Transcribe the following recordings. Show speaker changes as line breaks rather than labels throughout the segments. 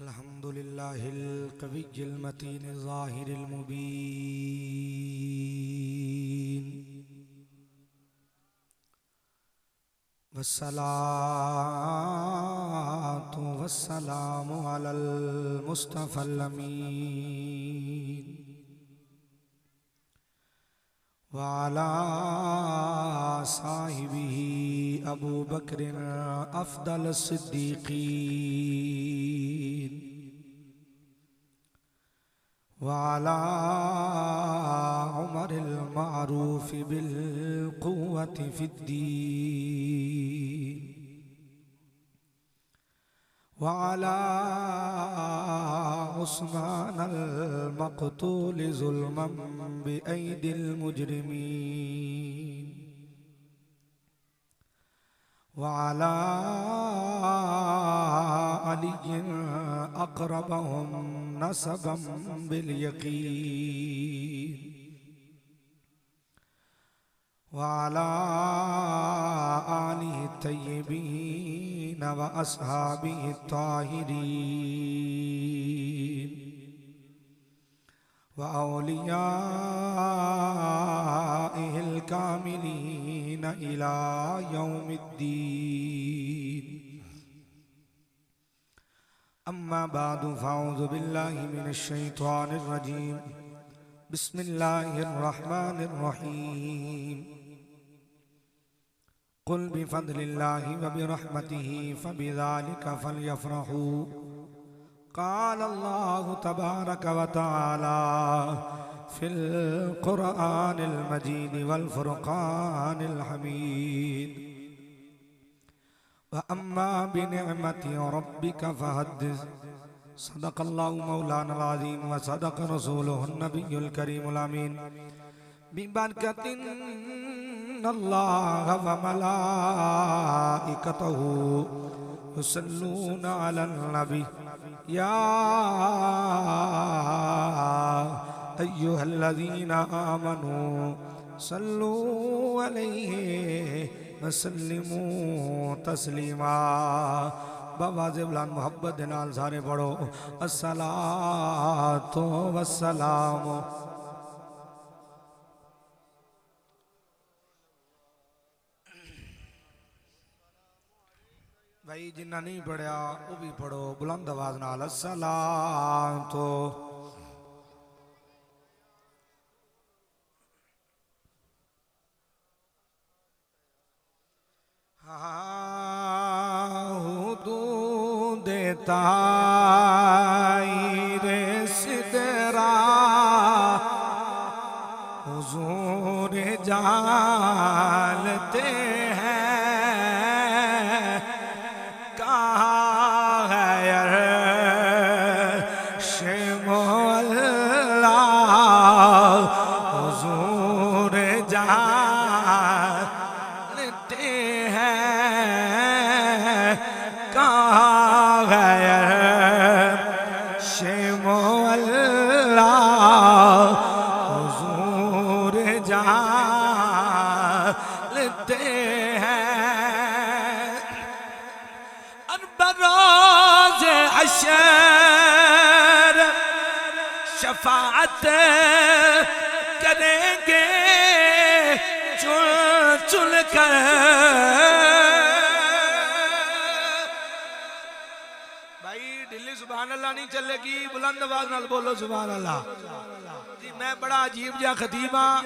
الحمد لله القوي المتين الظاهر المبين والصلاة والسلام على المصطفى الأمين وعلى صاحبه أبو بكر أفضل الصديقين وعلى عمر المعروف بالقوة في الدين وعلى عثمان المقتول ظلما بأيدي المجرمين وعلى علي أقربهم نسبا باليقين وعلى آله الطيبين وأصحابه الطاهرين وأوليائه الكاملين إلى يوم الدين أما بعد فأعوذ بالله من الشيطان الرجيم بسم الله الرحمن الرحيم قل بفضل الله وبرحمته فبذلك فليفرحوا قال الله تبارك وتعالى في القرآن المجيد والفرقان الحميد وأما بنعمة ربك فحدث صدق الله مولانا العظيم وصدق رسوله النبي الكريم الأمين ببركة إن الله وملائكته يصلون على النبي يا أيها الذين آمنوا صلوا عليه وسلموا تسلیما بواضح بلند محبت نال سارے پڑھو الصلاۃ والسلام بھائی جنہ نہیں پڑھیا وہ بھی پڑھو بلند آواز نال الصلاۃ حدود طائر سدرا حضور جانتے ہیں کہاں ہے عرش مولا حضور جانتے ہیں کہاں ہے عرش مولا حضور جانتے ہیں بروز حشر شفاعت کریں گے چل چل کر بھائی ڈلی سبحان اللہ نہیں چلے گی بلند آواز نال بولو سبحان اللہ جی میں بڑا عجیب جہا خطیب ہاں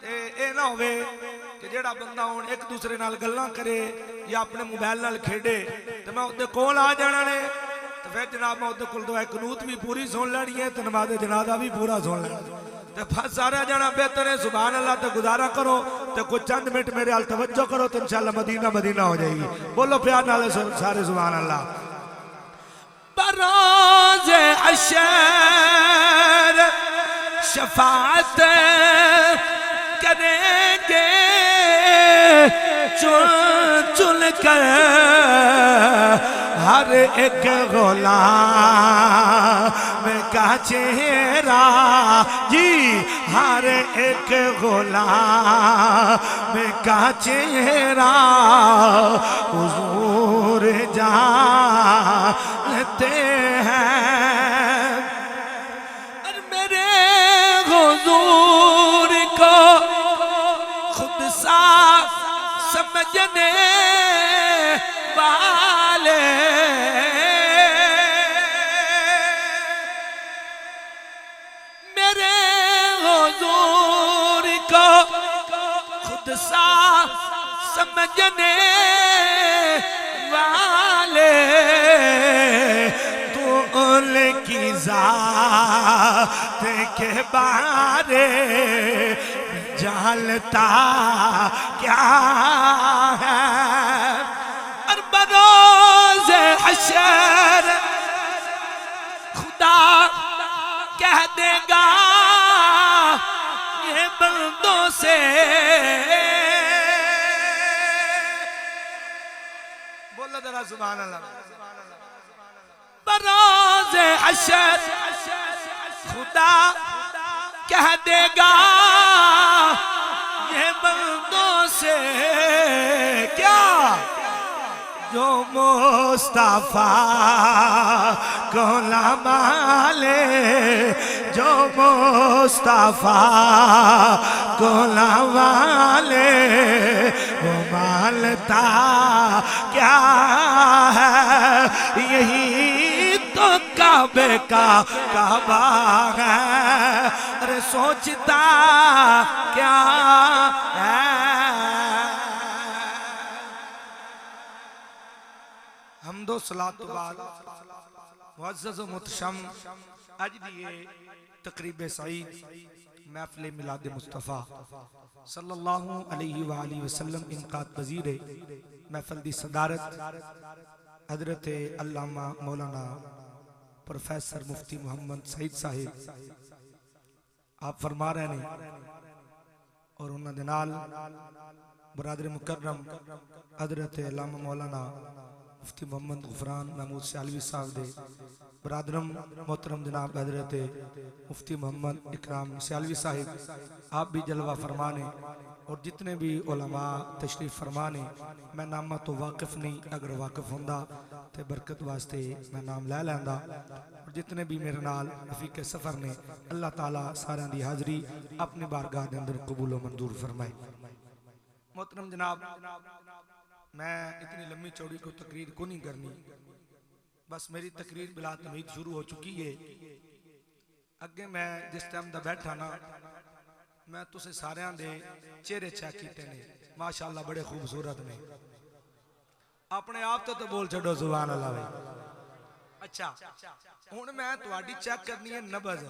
اے نہ ہوئے کہ جیڑا بندہ ہون ایک دوسرے نال گلاں کرے یا اپنے موبائل نال کھیڑے تو میں اُدھے کول آ جانا نے تو پھر جناب میں اُدھے کول دعائے قنوت بھی پوری سن لینی ہے تو نماز جنازہ بھی پورا سن لینا تو پھر سارا جانا بہتر ہے سبحان اللہ تو گزارا کرو تو کچھ چند منٹ میرے حال توجہ کرو تو انشاءاللہ مدینہ مدینہ ہو جائے گی بولو پیار نالے سارے سبحان اللہ بروز حشر شفاعت کریں گے چل چل کر ہر ایک غلام کا چہرہ جی ہر ایک غلام کا چہرہ حضور جانتے ہیں سمجھنے والے میرے حضور کو خود سا سمجھنے والے تو ان کی ذات کے بارے جانتا کیا ہے اور بروز حشر خدا کہہ دے گا یہ بندوں سے بولو ذرا سبحان اللہ بروز حشر خدا کہہ دے گا یہ بندوں سے کیا جو مصطفیٰ کو نہ مالے جو مصطفیٰ کو نہ مالے وہ مالتا کیا ہے یہی تو کعبے کا کعبہ ہے ارے سوچتا کیا ہے حمد و صلاۃ و بعد معزز و متشم اج دیئے تقریب سعید محفل میلاد مصطفیٰ صلی اللہ علیہ وآلہ وسلم انعقاد پذیر محفل دی صدارت حضرت علامہ مولانا پروفیسر مفتی محمد سعید صاحب آپ فرما رہے ہیں اور انہوں نے نال برادر مکرم حضرت علامہ مولانا مفتی محمد غفران محمود سیالوی صاحب دے برادرم محترم جناب حضرت مفتی محمد اکرام سیالوی صاحب آپ بھی جلوہ فرمانے اور جتنے بھی علماء تشریف فرمانے میں نامہ تو واقف نہیں اگر واقف ہوندہ تے برکت واسطے میں نام لے لیندہ اور جتنے بھی میرے نال رفیق سفر نے اللہ تعالیٰ سارے دی حاضری اپنی بارگاہ دے اندر قبول و منظور فرمائے محترم جناب میں اتنی لمبی چوڑی کو تقریر کو نہیں کرنی بس میری تقریر بلا تمہید شروع ہو چکی ہے اگے میں جس ٹائم دا بیٹھا نا میں تو سے سارے دے چہرے چیک کیتے نے ماشاءاللہ بڑے خوبصورت نے اپنے آپ تو بول چھڑو سبحان اللہ بھائی اچھا ہن میں تواڈی چیک کرنی ہے نبض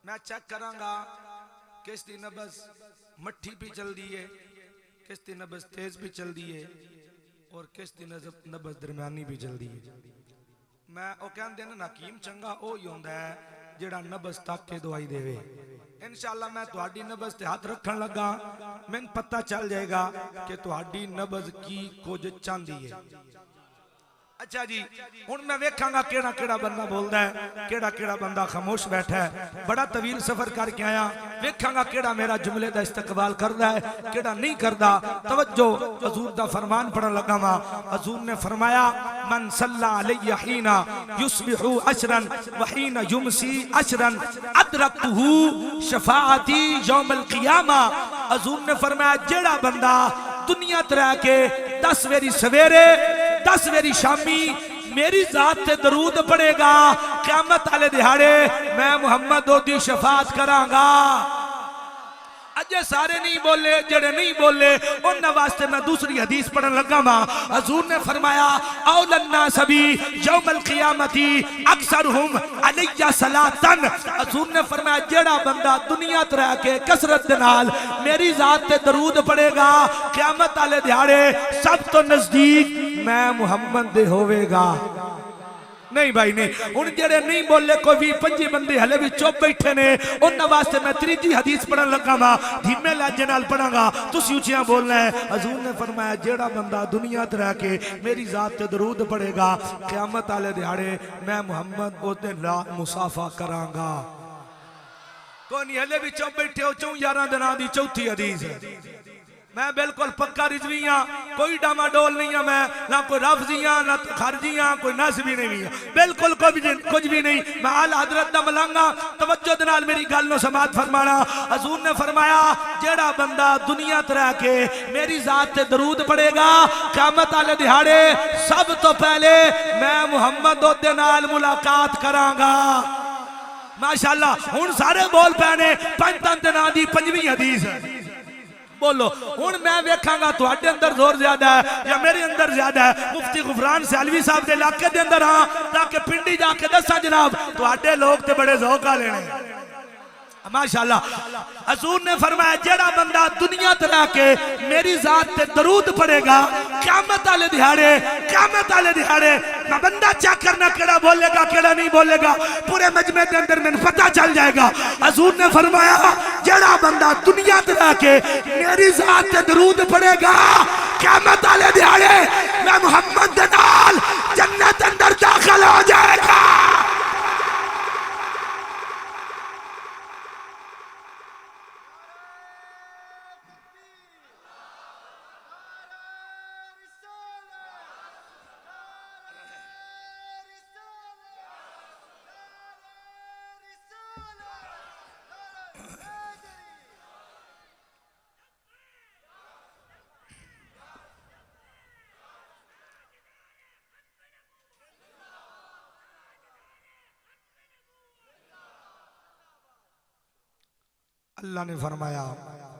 میں چیک کراں گا کس دی نبض مٹھی بھی چل دی ہے کس دی نبض تیز بھی چل دی ہے اور کس دی نبض درمیانی بھی چل دی ہے میں او کہن دینا ناکیم چنگا او ہی ہوندا ہے جڑا نبض تک کے دعائی دے وے انشاءاللہ میں تہاڈی نبض تے ہاتھ رکھن لگا میں پتہ چل جائے گا کہ تہاڈی نبض کی کچھ چاندی ہے اچھا جی ہن میں ویکھاں گا کیڑا کیڑا بندہ بولدا ہے کیڑا بندہ خاموش بیٹھا ہے بڑا طویل سفر کر کے آیا ویکھاں گا کیڑا میرا جملے دا استقبال کردا ہے کیڑا نہیں کردا توجہ حضور دا فرمان پڑھن لگا وا حضور نے فرمایا من صلی علی حین یصبح عشرا وحین یمسی عشرا ادرکتہ شفاعتی یوم القیامہ حضور نے فرمایا جیڑا بندہ دنیا ترہ کے 10 ویری سویرے 10 ویری شامی میری ذات تے درود پڑے گا قیامت والے دہاڑے میں محمد دی شفاعت کراں گا اجے سارے نہیں بولے جڑے نہیں بولے ان واسطے میں دوسری حدیث پڑھن لگا ماں حضور نے فرمایا اول الناس بی یوم القیامتی اکثرہم علی صلاۃن حضور نے فرمایا جڑا بندہ دنیا تے رہ کے کثرت دے نال میری ذات تے درود پڑے گا قیامت والے دیہاڑے سب تو نزدیک میں محمد دے ہوے گا نہیں بھائی نہیں ان جڑے نہیں بولے کوئی بھی 5 بندے ہلے بھی چوپ بیٹھے نے ان واسطے میں تیجی حدیث پڑھن لگا ماں دھیمے لہجے نال پڑھاں گا تسی اونچیاں بولنا ہے حضور نے فرمایا جیڑا بندہ دنیا تے رہ کے میری ذات تے درود پڑھے گا قیامت والے دیہاڑے میں محمد او تے نال مصافحہ کراں گا کوئی نہیں ہلے بھی چوپ بیٹھے ہو 4 دناں دی چوتھی حدیث ہے میں بالکل پکا رضوی ہاں، کوئی ڈاما ڈول نہیں ہے، میں نہ کوئی رفضی ہاں نہ خارجی ہاں، کوئی نسبی نہیں ہے، بالکل کچھ بھی نہیں، میں اعلی حضرت دا ملانگا۔ توجہ دنال میری گل نو سماعت فرمانا۔ حضور نے فرمایا جیڑا بندہ دنیا تے رہ کے میری ذات تے درود پڑے گا، قیامت والے دہاڑے سب تو پہلے میں محمد دے نال ملاقات کراں گا۔ ماشاءاللہ ہن سارے بول پہنے پنجتن دے نام دی پنجویں حدیث ہے، بولو ہن میں ویکھاں گا تواڈے اندر زور زیادہ ہے یا میرے اندر زیادہ ہے۔ مفتی غفران سیالوی صاحب دے علاقے دے اندر ہاں تاکہ پنڈی جا کے دساں جناب تواڈے لوگ تے بڑے ذوق والے نے۔ ماشاءاللہ حضور نے فرمایا جیڑا بندہ دنیا تے رہ کے میری ذات تے درود پڑے گا، قیامت والے دہاڑے میں بندہ چیک کرنا کیڑا بولے گا کیڑا نہیں بولے گا، پورے مجمع کے اندر میں پتہ چل جائے گا۔ حضور نے فرمایا جیڑا بندہ دنیا تے رہ کے میری ذات تے درود پڑے گا، قیامت والے دہاڑے میں محمد دے نال جنت اندر داخل ہو جائے گا۔ اللہ نے فرمایا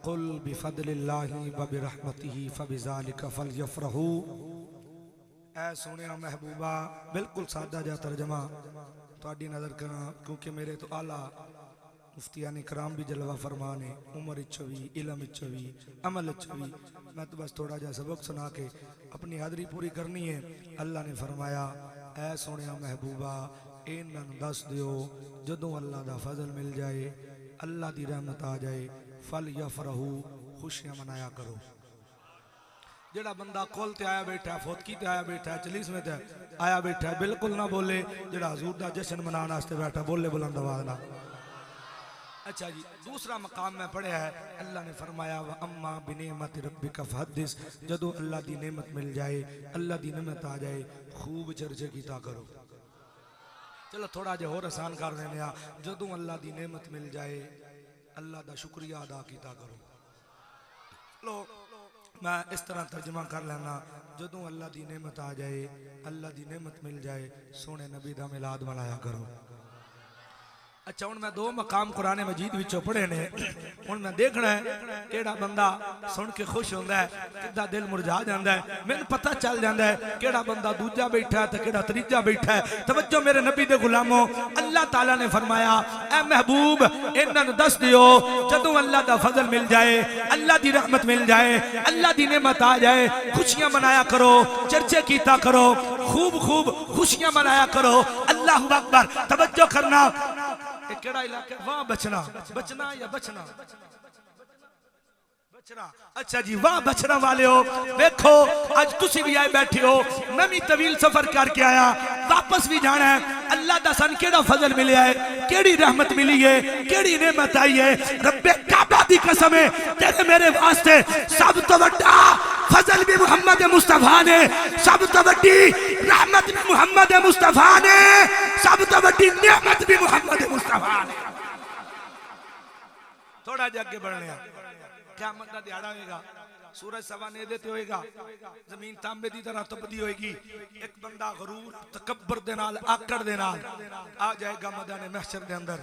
قل بفضل اللہ وبرحمتہ فبذالک فلیفرحوا۔ اے سونے محبوبہ بالکل سادہ جا ترجمہ تواڈی نظر کرنا، کیونکہ میرے تو اعلیٰ مفتیان کرام بھی جلوہ فرمانے، عمر اچھوی، علم اچھوی، عمل اچھوی، میں تو بس تھوڑا جا سبق سنا کے اپنی حاضری پوری کرنی ہے۔ اللہ نے فرمایا اے سونے محبوبہ انہاں دس دیو جدوں اللہ دا فضل مل جائے، اللہ دی رحمت آ جائے، فَلْيَفْرَحُوا خوشیاں منایا کرو۔ جڑا بندہ کول تے آیا بیٹھا ہے، فوتکی تے آیا بیٹھا ہے، چلیس میں تے آیا بیٹھا ہے، بالکل نہ بولے۔ جڑا حضور دا جشن منانا آستے بیٹھا بولے بلند آواز نہ۔ اچھا جی دوسرا مقام میں پڑھا ہے، اللہ نے فرمایا وَأَمَّا بِنِعْمَةِ رَبِّكَ فَحَدِّثْ، جدو اللہ دی نعمت مل جائے، اللہ دی نعمت آ جائے، خوب چرچے کیتا کرو۔ چلو تھوڑا جے اور آسان کر دینے ہیں، جدوں اللہ دی نعمت مل جائے اللہ دا شکریہ ادا کیتا کرو۔ لو میں اس طرح ترجمہ کر لینا، جدوں اللہ دی نعمت آ جائے، اللہ دی نعمت مل جائے، سونے نبی دا میلاد منایا کرو۔ اچھا ہن میں دو مقام قرآن مجید وچوں پڑھے نے، ہن میں دیکھنا ہے کیڑا بندہ سن کے خوش ہوندا ہے، کدا دل مرجا جاندا ہے، میں پتہ چل جاندا ہے کیڑا بندہ دوجا بیٹھا ہے تے کیڑا تریجا بیٹھا ہے۔ توجہ میرے نبی دے غلاموں، اللہ تعالیٰ نے فرمایا اے محبوب انہاں نوں دس دیو جدوں اللہ دا فضل مل جائے، اللہ دی رحمت مل جائے، اللہ دی نعمت آ جائے، خوشیاں منایا کرو، چرچے کیتا کرو، خوب خوب خوشیاں منایا کرو۔ اللہ اکبر۔ توجہ کرنا ایک کیڑا علاقہ وہاں بچنا یا بچنا؟ اچھا جی واہ بچنا والے ہو، دیکھو آج تسی بھی آئے بیٹھے ہو، میں بھی طویل سفر کر کے آیا، واپس بھی جانا ہے۔ اللہ دا سن کیڑا فضل ملے ہے، کیڑی رحمت ملی ہے، کیڑی نعمت آئی ہے۔ رب کعبہ دی قسم ہے تیرے میرے واسطے سب تو بڑا فضل بھی محمد مصطفیٰ نے، سب تو بڑی رحمت بھی محمد مصطفیٰ نے، سب تو بڑی نعمت بھی محمد مصطفیٰ نے۔ تھوڑا جا کے بڑھنے ہیں، قیامت دا دیہاڑا ہوئے گا، سورج سوا نیدے تے ہوئے گا، زمین تانبے دی طرح تبدی ہوئے گی، ایک بندہ غرور تکبر دے نال آکڑ دے نال آ جائے گا میدان محشر دے اندر،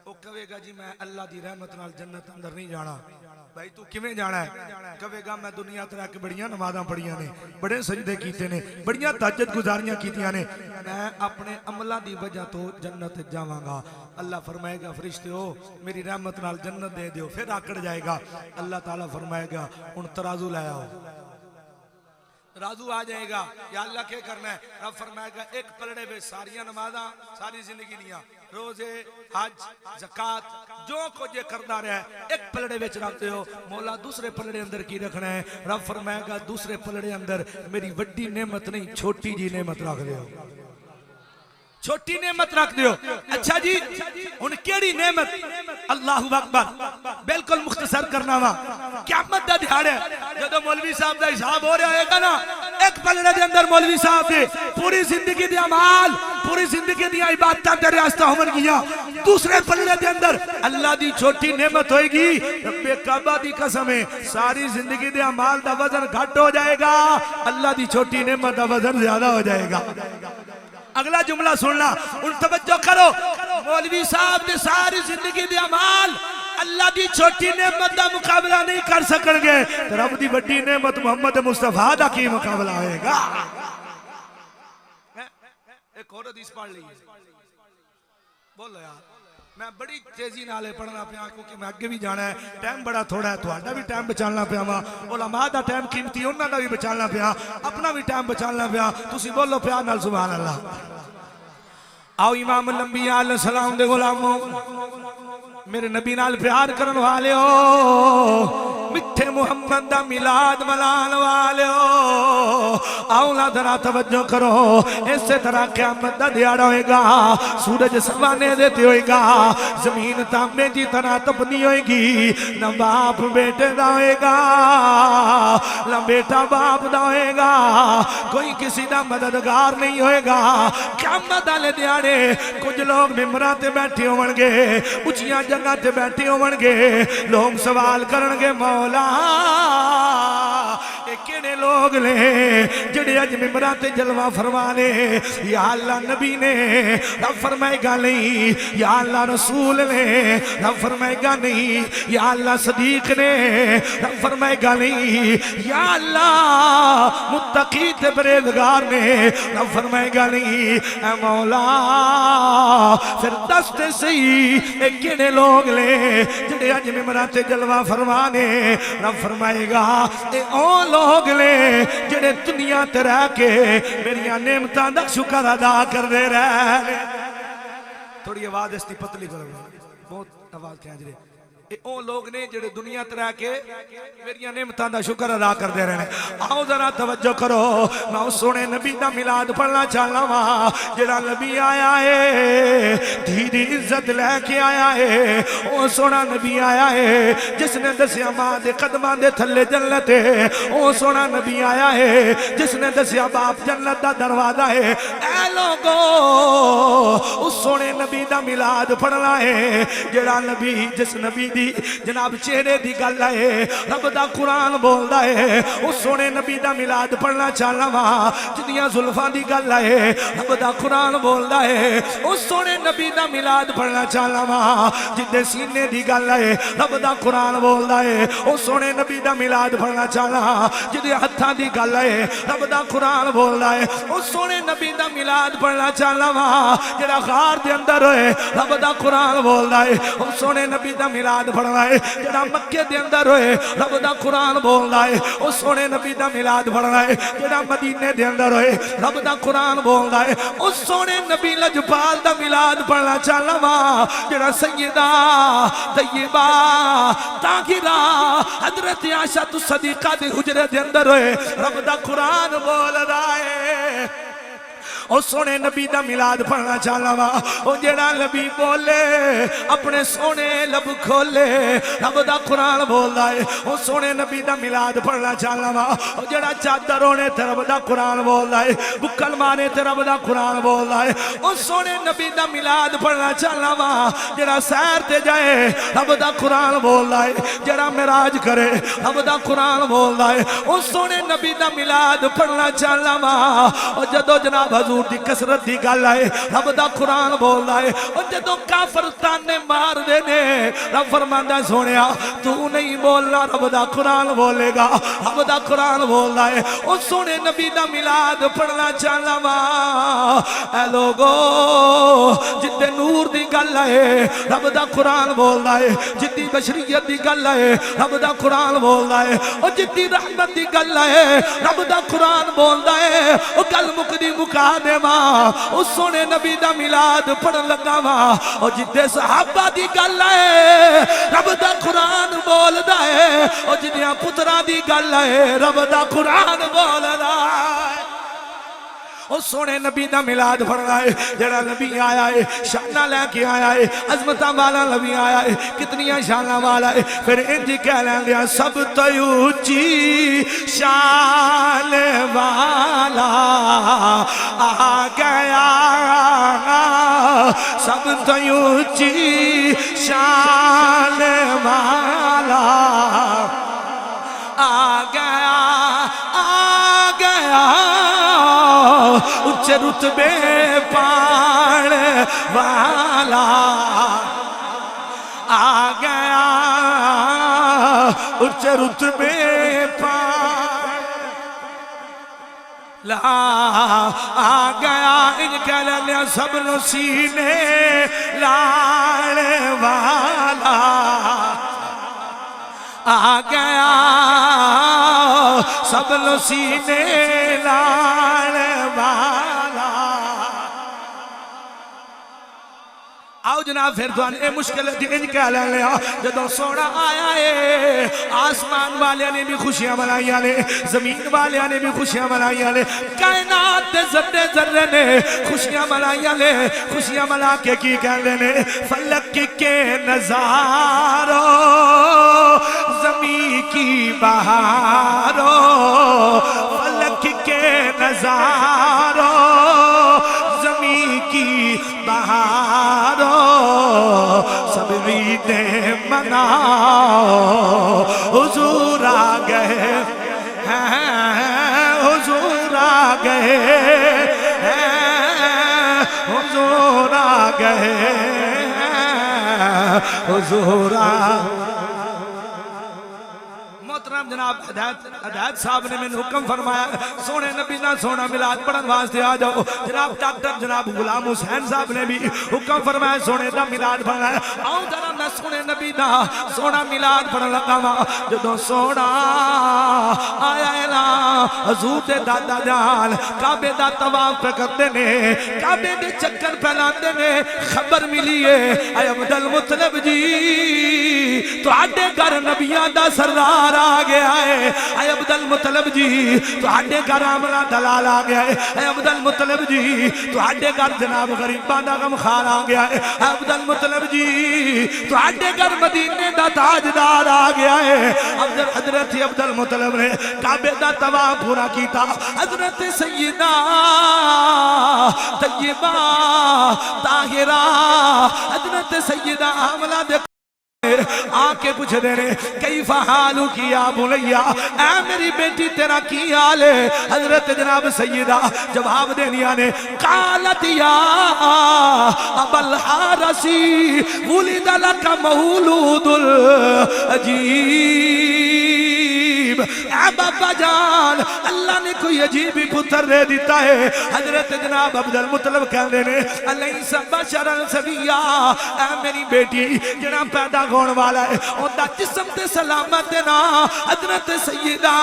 وہ کہے گا جی میں اللہ دی رحمت نال جنت اندر نہیں جانا۔ بھائی تو کیویں جانا ہے؟ کہے گا میں دنیا تے رہ کے بڑیاں نمازاں پڑھیاں نے، بڑے سجدے کیتے نے، بڑیاں تہجد گزاریاں کیتیاں نے، میں اپنے عملاں دی وجہ تو جنت جاواں گا۔ اللہ فرمائے گا فرشتے ہو میری رحمت نال جنت دے دیو، پھر آکڑ جائے گا۔ اللہ تعالیٰ فرمائے گا ان ترازو لایا ہو، ترازو آ جائے گا، یا اللہ کیا کرنا ہے؟ رب فرمائے گا ایک پلڑے میں ساریاں نمازاں ساری زندگی دیاں، روزے، حج، زکاة جو کچھ یہ کرنا رہا ہے ایک پلڑے میں رکھتے ہو، مولا دوسرے پلڑے اندر کی رکھنا ہے؟ رب فرمائے گا دوسرے پلڑے اندر میری وڈی نعمت نہیں چھوٹی جی نعمت رکھ دے ہو، چھوٹی نعمت رکھ دیو. اچھا جی ان کیڑی نعمت؟ اللہ اکبر. بالکل مختصر کرنا وا. قیامت دا دیہاڑ ہے جدو مولوی صاحب دا حساب ہو رہا ہے نا، ایک پلڑے دے اندر مولوی صاحب دے پوری زندگی دی اعمال، پوری زندگی دی عبادتاں تے ریاستاں ہون گیاں. دوسرے پلڑے دے اندر اللہ دی چھوٹی نعمت ہوئے گی. رب کعبہ دی قسم ہے ساری زندگی دے اعمال دا وزن گھٹ ہو جائے گا، اللہ دی چھوٹی نعمت دا وزن زیادہ ہو جائے گا. اگلا جملہ سننا، ان توجہ کرو. مولوی صاحب دے ساری زندگی دے اعمال اللہ دی چھوٹی نعمت دا مقابلہ نہیں کر سکن گے، رب دی بڑی نعمت محمد مصطفیٰ دا کی مقابلہ ہوئے گا. ایک اور حدیث پڑھ لیے بولو یار. میں بڑی تیزی نالے پڑھنا پیا کیونکہ میں آگے بھی جانا ہے، ٹائم بڑا تھوڑا ہے. تھوڑا بھی ٹائم بچالنا پیا وا، علماء دا ٹائم قیمتی انہاں دا بھی بچالنا پیا، اپنا بھی ٹائم بچالنا پیا. تسی بولو پیار نال سبحان اللہ. آؤ امام الانبیاء علیہ السلام دے غلاموں، میرے نبی نال پیار کرن والے ہو، مٹھے محمد دا میلاد منان والے ہو. آؤ نا ذرا توجہ کرو. اسی طرح قیامت دا دیہاڑا ہوئے گا، سورج سوانے دیتے ہوئے گا، زمین تانبے دی طرح تپنی ہوئے گی. نہ باپ بیٹے دا ہوئے گا، نہ بیٹا باپ دا ہوئے گا، کوئی کسی دا مددگار نہیں ہوئے گا. قیامت والے دیہاڑے کچھ لوگ ممبراں تے بیٹھے ہون گے، اونچیاں جگہ تے بیٹھے ہون گے، لوگ سوال کرن گے مولا اے کیڑے لوگ لے جڑے اج ممبراں تے جلوہ فرمانے. یا اللہ نبی نے رب فرمائے گا نہیں، یا اللہ رسول نے رب فرمائے گا نہیں، یا اللہ صدیق نے رب فرمائے گا نہیں، یا اللہ متقی تے پرہیزگار نے رب فرمائے گا نہیں. اے مولا پھر دستے صحیح اے کیڑے لوگ لے جڑے اج ممبراں تے جلوہ فرمانے. رب فرمائے گا اے او لوگ لے جڑے دنیا تے رہ کے میریاں نعمتاں دا شکر ادا کر دے رہے. تھوڑی آواز اس دی پتلی کرو، بہت آواز کھینچ رہے. اے او لوگ نے جڑے دنیا تے رہ کے میریاں نعمتاں دا شکر ادا کر دے رہے. آؤ ذرا توجہ کرو. میں اس سونے نبی دا میلاد پڑھنا چاہنا وا جڑا نبی آیا ہے، دھی عزت لے کے آیا ہے. او سونا نبی آیا ہے جس نے دسیا ماں دے قدماں دے تھلے جنت ہے. او سونا نبی آیا ہے جس نے دسیا باپ جنت دا دروازہ ہے. اے لوگو اس سونے نبی دا میلاد پڑھنا ہے جڑا نبی جس نبی دی جناب چہرے دی گل ہے رب دا قرآن بولدا ہے. اس سونے نبی دا میلاد پڑھنا چاہنا وا جدیاں زلفاں دی گل ہے رب دا قرآن بولدا ہے. اس سونے نبی دا میلاد پڑھنا چاہنا وا جدے سینے دی گل ہے رب دا قرآن بولدا ہے. اس سونے نبی دا میلاد پڑھنا چاہنا جدے ہتھاں دی گل ہے رب دا قرآن بولدا ہے. اس سونے نبی دا میلاد پڑھنا چاہنا وا جڑا غار دے اندر ہوئے رب دا قرآن بولدا ہے. اس سونے نبی دا میلاد پڑھنا ہے جڑا مکے دے اندر ہوئے رب دا قرآن بولنا ہے. اس سونے نبی دا میلاد پڑھنا ہے جڑا مدینے دے اندر ہوئے رب دا قرآن بولنا ہے. اس سونے نبی لجپال دا میلاد پڑھنا چاہنا وا جڑا سیدہ طیبہ طاہرہ حضرت عائشہ صدیقہ دے حجرے دے اندر ہوئے رب دا قرآن بول رہا ہے. او سونے نبی دا میلاد پڑھنا چاہنا وا او جڑا نبی بولے اپنے سونے لب کھولے رب دا قرآن بولدا ہے. او سونے نبی دا میلاد پڑھنا چاہنا وا او جڑا چادر اونے تے رب دا قرآن بولدا ہے، بکل مانے تے رب دا قرآن بولدا ہے. او سونے نبی دا میلاد پڑھنا چاہنا وا جڑا سیر تے جائے رب دا قرآن بولدا ہے، جڑا معراج کرے رب دا قرآن بولدا ہے. او سونے نبی دا میلاد پڑھنا چاہنا وا او جدو جناب حضور دی کسرت دی گل ہے رب دا قرآن بولدا ہے. اور جدو کافر تانے مار دے نے رب فرماندا سونیا تو نہیں بولنا رب دا قرآن بولے گا، رب دا قرآن بولدا ہے. او سونے نبی دا میلاد پڑھنا چاہنا وا اے لوگو جدے نور دی گل ہے رب دا قرآن بولدا ہے، جدی بشریت دی گل ہے رب دا قرآن بولدا ہے، او جدی رحمت دی گل ہے رب دا قرآن بولدا ہے. او گل مکدی مکا دے ماں اس سونے نبی دا میلاد پڑھ لگا ماں او جدے صحابہ دی گل ہے رب دا قرآن بول دا ہے، او جدیاں پترہ دی گل ہے رب دا قرآن بول دا ہے. او سونے نبی دا میلاد پڑھنا ہے جڑا نبی آیا ہے شانہ لے کے آیا ہے عظمتہ والا نبی آیا ہے کتنیاں شانہ والا ہے پھر انجی کہہ لیں لیا سب تو اونچی شان والا آ گیا سب تو اونچی شان والا آ گیا اچھے رتبے پان والا آ گیا اچھے رتبے پان لا آ گیا ان کے لئے سب نو سینے لال والا آ گیا سب نو سینے لال والا آؤ جناب پھر تو اے مشکل ان کہہ لیا جدو سونا آیا ہے آسمان والے نے بھی خوشیاں منائیاں نے زمین والے نے بھی خوشیاں منائیاں نے کائنات دے ذرے ذرے نے خوشیاں منائیاں نے خوشیاں منا کے کی کہندے نے فلک کے نظاروں زمین کی بہاروں فلک کے نظاروں زمین کی بہاروں سب عیدیں مناؤ حضور آ گئے حضور آ گئے حضور آ گئے حضور آ محترم جناب ہدایت صاحب نے میں نے حکم فرمایا سونے نبی نہ سونا میلاد پڑھن واسطے آ جاؤ جناب ڈاکٹر جناب غلام حسین صاحب نے بھی حکم فرمایا سونے دا میلاد پڑھنا ہے آؤ ذرا میں سونے نبی دا سونا میلاد پڑھن لگا وا جدوں سونا آیا ہے نا حضور دے دادا جان کعبے دا طواف پہ کرتے نے کعبے دے چکر پھیلاندے نے خبر ملی ہے اے عبد المطلب جی تو آڈے گھر نبیاں دا سردار آ گیا ہے اے عبد المطلب جی تو آڈے گھر عاملہ دلال آ گیا ہے اے عبد المطلب جی تو آڈے گھر جناب غریباں دا غمخوار آ گیا ہے اے عبد المطلب جی تو آڈے گھر مدینے دا تاجدار آ گیا ہے حضرت عبد المطلب نے کعبے دا طواف پورا کیتا حضرت سیدہ طیبہ طاہرہ حضرت سیدہ عاملہ دے آکے پوچھ دے رہے کیف حالو کیا بولیا اے میری بیٹی تیرا کی حال ہے حضرت جناب سیدہ جواب دینیا نے قالت یا ابا الحارسی ولد لک مولود العجیب اے بابا جان اللہ نے کوئی عجیب پتر دے دیتا ہے حضرت جناب عبد المطلب کہنے نے علیہ بشرا سویا اے میری بیٹی جناب پیدا گون والا ہے اور دا جسم تے سلامت نا حضرت سیدہ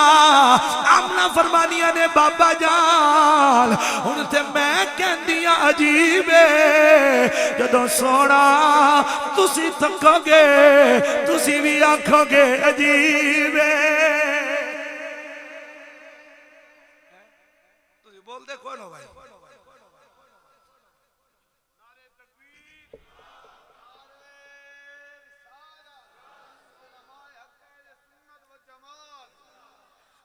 آمنہ فرمانیہ نے بابا جان انتے میں کہندیاں عجیب ہے جدو سونا تسی تکو گے تسی بھی آنکھو گے عجیب ہے بول دے کون ہو بھائی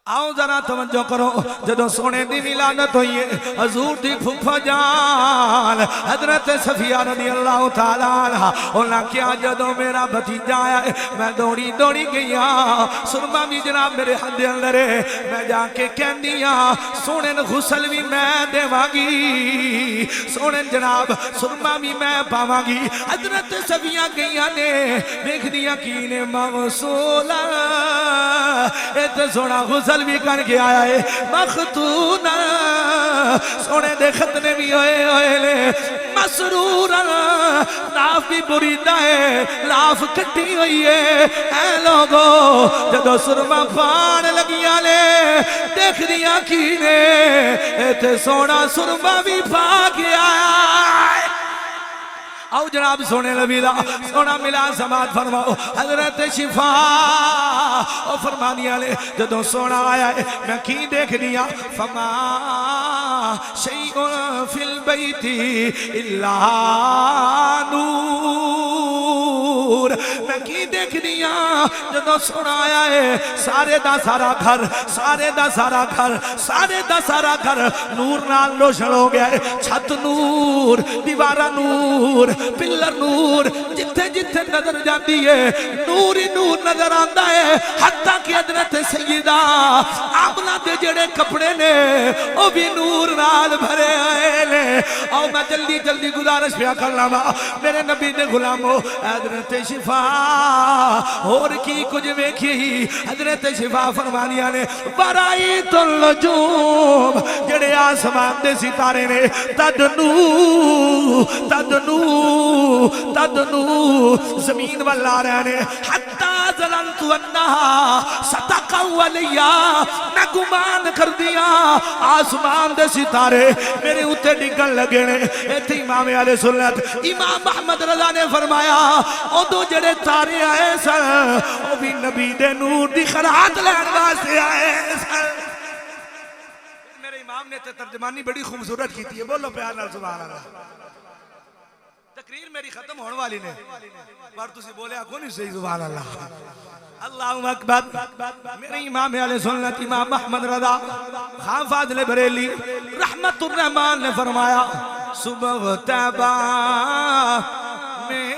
آؤ ذرا توجہ کرو جدو سونے دی ولادت ہوئی ہے حضور دی پھپھا جان حضرت صفیہ رضی اللہ تعالیٰ عنہ انہاں کیا جدو میرا بھتیجا آیا ہے میں دوڑی دوڑی گیا سرما بھی جناب میرے حد اندر ہے میں جا کے کہندیاں سونے غسل بھی میں دے واگی سونے جناب سرما بھی میں پاواں گی حضرت صفیہ گیا نے دیکھ دیا کینے مغسولہ ایت سونا غسل بھی کر کے آیا ہے مختونہ سونے دے ختنے بھی ہوئے لے مسرورہ لاف بھی بریدہ ہے لاف کٹی ہوئی ہے اے لوگو جدو سرما پان لگیا لے دیکھ دیا کینے ایتے سونا سرما بھی پا کے آیا ہے آؤ جناب سونے نبی دا سونا ملا سماعت فرماؤ حضرت شفا او فرمانی آلے جدوں سونا آیا ہے میں کی دیکھ دیا فما شیئن فی البیت الا نور میں کی دیکھ دیا جدوں سونا آیا ہے سارے دا سارا گھر سارے دا سارا گھر سارے دا سارا گھر نور نال روشن ہو گیا ہے چھت نور دیوارہ نور پلر نور جتھے جتھے نظر جاتی ہے نور ہی نور نظر آندا ہے حتیٰ کہ حضرت سیدہ آمنہ دے جڑے کپڑے نے وہ بھی نور نال بھرے آئے لے آؤ میں جلدی جلدی گزارش پیا کرنا میرے نبی نے غلامو حضرت شفا اور کی کچھ ویکھی حضرت شفا فرمانیہ نے برائیت النجوم جڑے آسمان دے ستارے نے تدنو تدنو تدنو زمین والا رہنے حتی ظلنت انہا ستقو علیہ میں گمان کر دیا آسمان دے ستارے میرے اتے ڈگن لگے نے ایتھے امام علیہ سنت امام محمد رضا نے فرمایا او دو جڑے تارے آئے سن او بھی نبی دے نور دی خرات لین واسطے آئے سن میرے امام نے ترجمانی بڑی خوبصورت کی تھی بولو پیار نال سبحان اللہ تقریر میری ختم ہونے والی نے پر تسی بولے آکو نہیں صحیح سبحان اللہ اللہم اکبر میرے امام علیہ سنت امام محمد رضا خان فاضل بریلی رحمت الرحمن نے فرمایا صبح تبا میں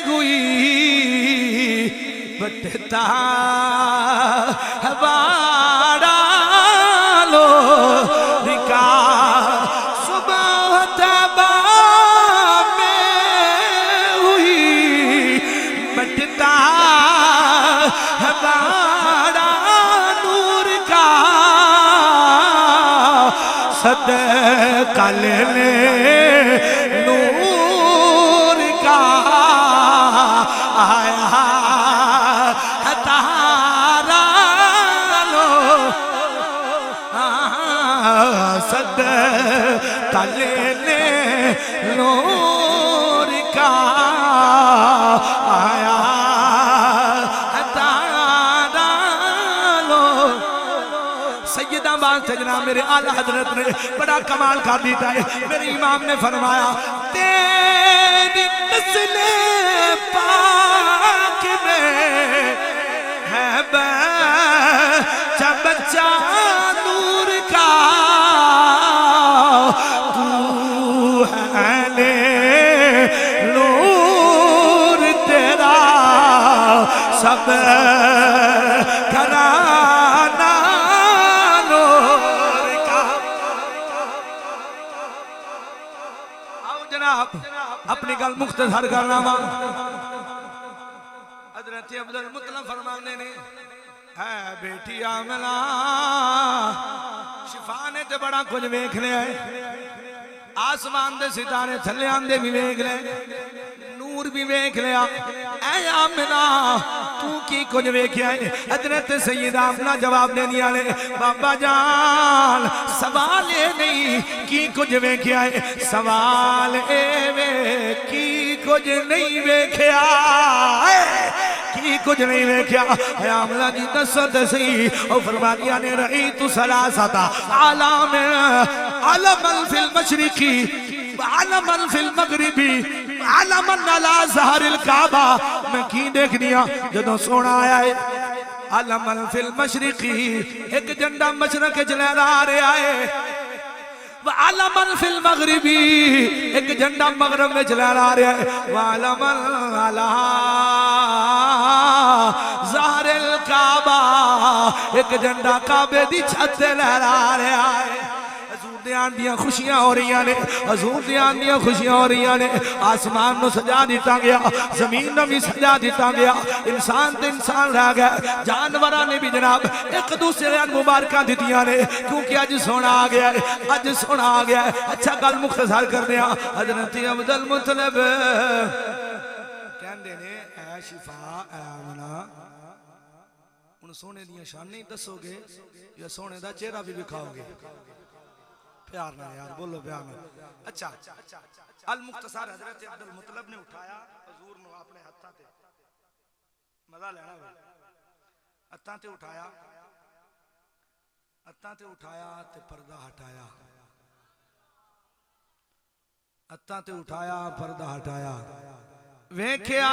ہوئی بٹتا ہبارا لو رکا صبح تبا ہمارا نور کا صدقہ لینے نور کا آیا تارا لو صدقہ لینے نور کا آیا سیدہ بات سجنہ میرے آلہ حضرت نے بڑا کمال کر دیتا ہے میرے امام نے فرمایا تیری نسل پاک میں ہے بچہ بچہ نور کا تو ہے لے نور تیرا سب گھرانا اپنی گل مختصر کرنا ماں حضرت عبدالمطلب فرمانے نے ہے بیٹی آمنہ شفا نے تے بڑا کچھ ویکھ لیا ہے آسمان دے ستارے تھلے آندے بھی ویکھ لے نور بھی ویکھ لیا اے آمنہ تو کی کچھ ویکھیا ہے حضرت سیدہ آمنہ جواب دینی آلے بابا جان سوال اے نہیں کی کچھ ویکھیا ہے سوال اے وے کی کچھ نہیں ویکھیا کی کچھ نہیں ویکھیا اے آمنہ جی دست سی او فرمانیہ نے رئیت سلاستا علماً فی المشرقی علماً فی المغربی علماً علی ظہر الکعبہ میں کی دیکھ دیا جدوں سونا آیا ہے علماً فی المشرقی ایک جنڈا مشرق جلہرا رہے آئے وعلماً فی المغربی ایک جنڈا مغرب میں جلہرا رہے آئے وعلماً علی ظہر الکعبہ ایک جنڈا کعبے دی چھت لہرا رہے آئے حضور دیان دیاں خوشیاں ہو رہی ہیں حضور دیان دیاں خوشیاں ہو رہی ہیں آسمان نو سجا دیتا گیا زمین نو بھی سجا دیتا گیا انسان تے انسان رہ گیا جانوراں نے بھی جناب ایک دوسرے مبارکاں دیتیاں نے کیونکہ آج سونا آ گیا ہے آج سونا آ گیا ہے اچھا گل مختصر کر دیا حضرت عبدالمطلب کہندے نے اے شفا اے آمنہ ان سونے دیاں شان نہیں دسو گے یا سونے دا چہرہ بھی بکھاؤ گے پیار نہ یار بولو پیار نہ. اچھا المختصر حضرت عبد المطلب نے اٹھایا حضور نو اپنے ہاتھاں تے مزہ لینا بھائی ہاتھاں تے اٹھایا تے پردہ ہٹایا ہاتھاں تے اٹھایا پردہ ہٹایا ویکھیا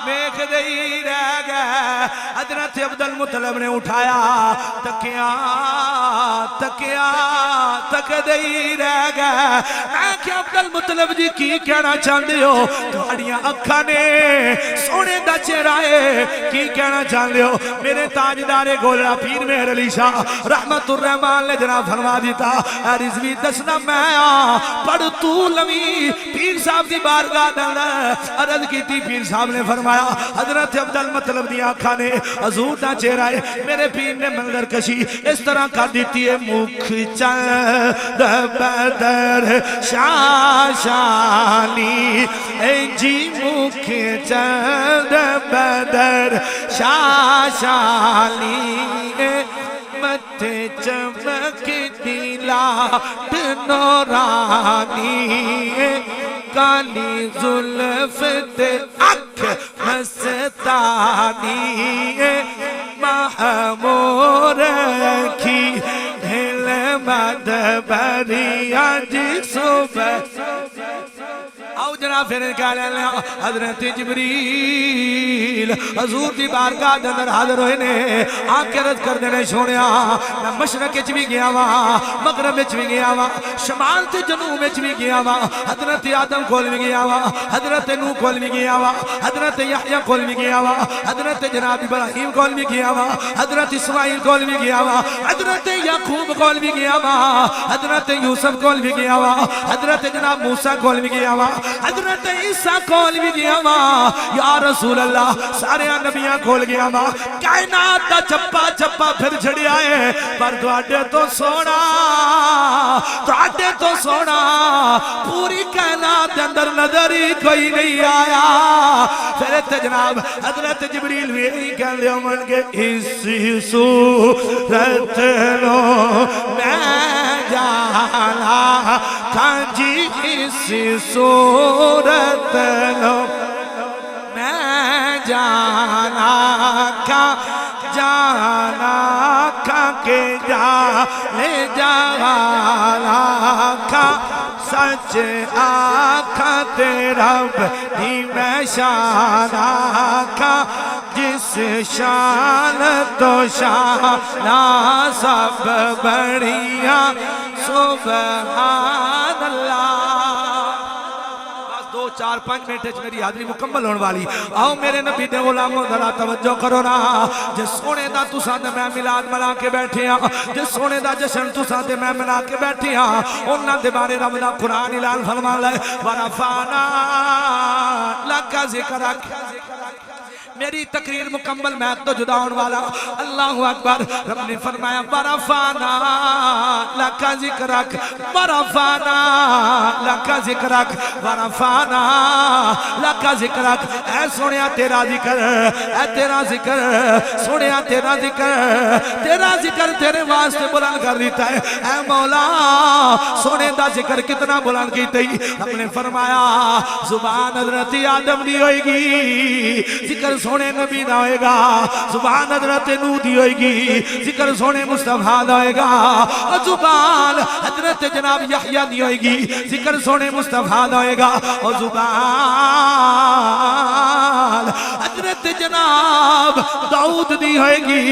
ویکھ دے ہی رہ گئے. حضرت عبد المطلب نے اٹھایا تکیا تک دے ہی رہ گئے. میں کہ عبد المطلب جی کی کہنا چاہتے ہو تھوڑیاں اکھاں نے سونے دا چہرہ ہے کی کہنا چاہتے ہو. میرے تاجدار گولڑا پیر مہر علی شاہ رحمت الرحمان نے جناب فرما دیتا رضوی دسنا میں پڑھ تو لوی. پیر صاحب دی بارگاہ عرض کی تھی. پیر صاحب نے فرمایا حضرت عبد المطلب دی آنکھاں نے حضور دا چہرہ ہے. میرے پیر نے منظر کشی اس طرح کر دیتی ہے مکھ چند بدر شاشانی اے جی مکھ چند بدر شاشانی متھے چمک لاٹ نورانی کالی زلف تے اکھ مستانی محمور کی دل مدبریاں جی صبح. آؤ جناب پھر کہہ لیں حضرت جبریل حضور دی بارگاہ دے اندر حاضر ہوئے نے آکے رد کر دینے چھوڑیا. میں مشرق اچ بھی گیا وہاں مغرب اچ بھی گیا وہاں شمال تے جنوب اچ بھی گیا وہاں حضرت آدم کول بھی گیا وہاں حضرت نوح کول بھی گیا وہاں حضرت یحییٰ کول بھی گیا وہاں حضرت جناب ابراہیم کول بھی گیا وہاں حضرت اسماعیل کول بھی گیا وہاں حضرت یعقوب کول بھی گیا وہاں حضرت یوسف کول بھی گیا وہاں حضرت جناب موسیٰ کول بھی گیا وہاں حضرت عیسیٰ کول بھی گیا وہاں یا رسول اللہ سارے نبیاں کول گیا وہاں. کائنات دا چپا پھر چھڑیا ہے پر تواڈے تو سونا پوری کائنات دے اندر نظر ہی کوئی نہیں آیا. پھر جناب حضرت جبریل بھی کہہ لے من کے اسی صورت لو میں جانا کانجی اسی صورت لو میں جانا کے لے جانا کا سچ آکھا تیرا بھی میں شان آکھا جس شان تو شان سب بڑھیا سبحان اللہ. 4-5 منٹ میری حاضری مکمل ہونے والی. آؤ میرے نبی دے غلاموں ذرا توجہ کرو نا. جس سونے دا تساں تے میں میلاد منا کے بیٹھے ہاں جس سونے دا جشن تساں تے میں منا کے بیٹھے ہاں انہاں دے بارے رب دا قرآن اعلان فرماندا ہے ورفعنا لک ذکرک. میری تقریر مکمل میں تو جدا ہونے والا. اللہ اکبر. رب نے فرمایا ورفعنا لک ذکرک ورفعنا لک ذکرک ورفعنا لک ذکرک. اے سونیا تیرا ذکر اے تیرا ذکر سونیا تیرا ذکر تیرے واسطے بلند کر دیتا ہے. اے مولا سونے دا ذکر کتنا بلند کیتے ہی. رب نے فرمایا زبان حضرت آدم دی ہوئے گی ذکر سونے نبی دا ہوئے گا. زبان حضرت نوح دی ہوئے گی ذکر سونے مصطفیٰ دا ہوئے گا. زبان حضرت جناب یحییٰ دی ہوئے گی ذکر سونے مصطفیٰ دا ہوئے گا. اور زبان حضرت جناب داؤد دی ہوئے گی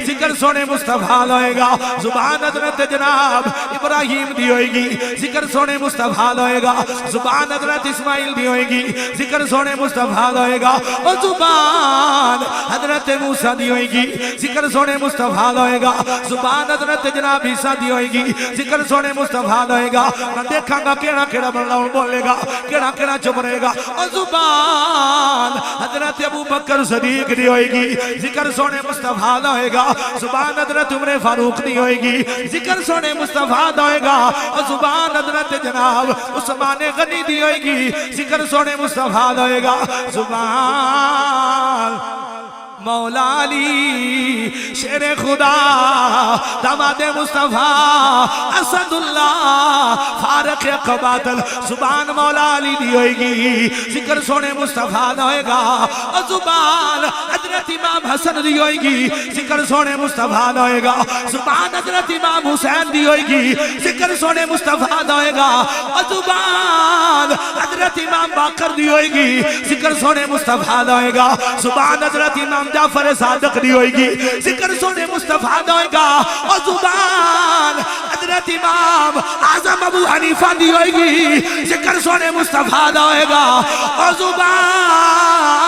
ذکر سونے مصطفیٰ دا ہوئے گا. زبان حضرت جناب ابراہیم دی ہوئے گی ذکر سونے مصطفیٰ دا ہوئے گا. زبان حضرت اسماعیل دی ہوئے گی ذکر سونے مصطفیٰ دا ہوئے گا. اور زبان حضرت موسیٰ دی ہوئے گی ذکر سونے مصطفیٰ دا ہوئے گا. زبان حضرت جناب عیسیٰ دی ہوئے گی ذکر سونے مصطفیٰ دا ہوئے گا. میں دیکھاں گا کیڑا کیڑا بندہ بولے گا کیڑا کیڑا چپ رہے گا. اور زبان حضرت ابو بکر صدیق دی ہوئے گی ذکر سونے مصطفیٰ دا ہوئے گا. زبان حضرت عمر فاروق دی ہوئے گی ذکر سونے مصطفیٰ دا ہوئے گا. اور زبان حضرت جناب عثمان غنی دی ہوئے گی ذکر سونے مصطفیٰ دا ہوئے گا. زبان مولا علی شیر خدا داماد مصطفیٰ اسد اللہ فارق قباتل زبان مولا علی دی ہوئے گی ذکر سونے مصطفیٰ دا ہوئے گا اور زبان حضرت امام حسن دی ہوئے گی ذکر سونے مصطفیٰ دا ہوئے گا زبان حضرت امام حسین دی ہوئے گی ذکر سونے مصطفیٰ دا ہوئے گا اور زبان حضرت امام باقر دی ہوئے گی ذکر سونے مصطفیٰ دا ہوئے گا زبان حضرت امام جعفر صادق دی ہوئے گی ذکر سونے مصطفیٰ دا ہوئے گا اور زبان حضرت امام اعظم ابو حنیفہ دی ہوئے گی ذکر سونے مصطفیٰ دا ہوئے گا اور زبان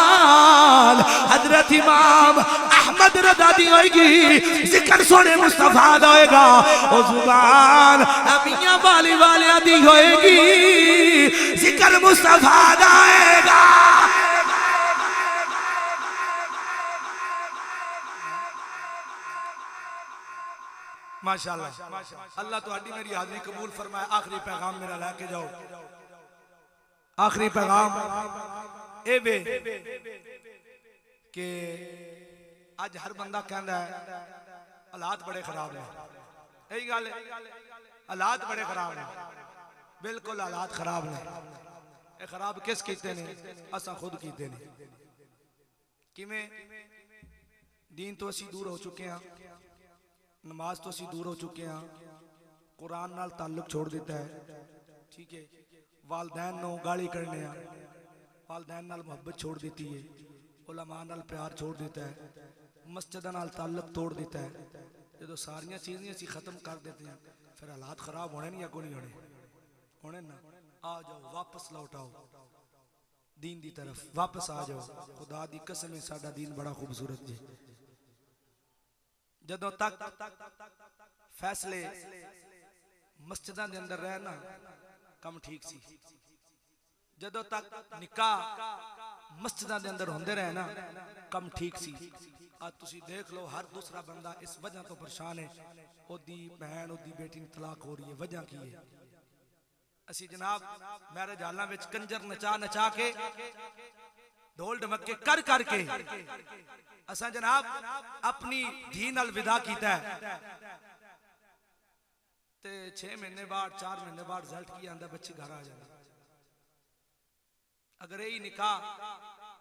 حضرت امام احمد رضا دی ہوئے گی ذکر سونے مصطفیٰ دا ہوئے گا اور زبان میاں والی والیاں دی ہوئے گی ذکر مصطفیٰ دا ہوئے گا ماشاءاللہ اللہ تو اڈی میری حاضری قبول فرمائے آخری پیغام میرا لے کے جاؤ آخری پیغام اے بے کہ آج ہر بندہ کہندا ہے حالات بڑے خراب ہیں یہی گل ہے حالات بڑے خراب ہیں بالکل حالات خراب ہیں اے خراب کس کیتے نے اساں خود کیتے نے کیویں دین تو اسی دور ہو چکے ہیں نماز تو اسی دور ہو چکے ہیں قرآن نال تعلق چھوڑ دیتا ہے ٹھیک ہے والدین نو گالی کرنے ہیں والدین نال محبت چھوڑ دیتی ہے علماء نال پیار چھوڑ دیتا ہے مسجد نال تعلق توڑ دیتا ہے جدو ساریاں چیزیں اسی ختم کر دیتے ہیں پھر حالات خراب ہونے نہیں یا کو نہیں ہونے نا آ جاؤ واپس لوٹاؤ دین دی طرف واپس آ جاؤ خدا دی قسم ہے ساڈا دین بڑا خوبصورت جی جدوں تک فیصلے مسجداں دے اندر رہنا کم ٹھیک سی جدوں تک نکاح مسجداں دے اندر ہوندے رہنا کم ٹھیک سی آج تسی دیکھ لو ہر دوسرا بندہ اس وجہ تو پریشان ہے او دی بہن او دی بیٹی طلاق ہو رہی ہے وجہ کی ہے اسی جناب میرج حالاں وچ کنجر نچا نچا کے ڈھول ڈمکے کر کے اساں جناب اپنی دھی نال ودا کیتا ہے تے 6 مہینے بعد 4 مہینے بعد رزلٹ کی آندا بچی گھر آ جاندی اگر یہی نکاح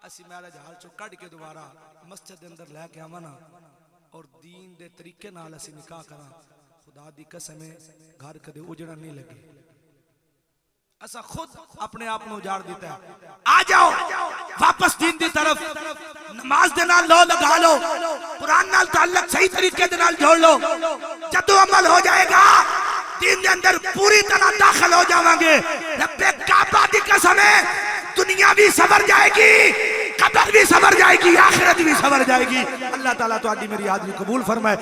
اسی میرج حال چو کڈ کے دوبارہ مسجد دے اندر لے کے آوانا اور دین دے طریقے نال اسی نکاح کراں خدا دی قسم ہے گھر کدے اجڑن نہیں لگے اسا خود اپنے آپ نو اجاڑ دیتا ہے آ جاؤ واپس دین دی طرف نماز دے نال لو لگا لو قرآن نال تعلق صحیح طریقے دے نال جوڑ لو جدو عمل ہو جائے گا دین دے اندر پوری طرح داخل ہو جاواں گے رب کعبہ دی قسم ہے دنیا بھی سبر جائے گی قبر بھی سبر جائے گی آخرت بھی سبر جائے گی اللہ تعالیٰ تو آدھی میری حاضری قبول فرمائے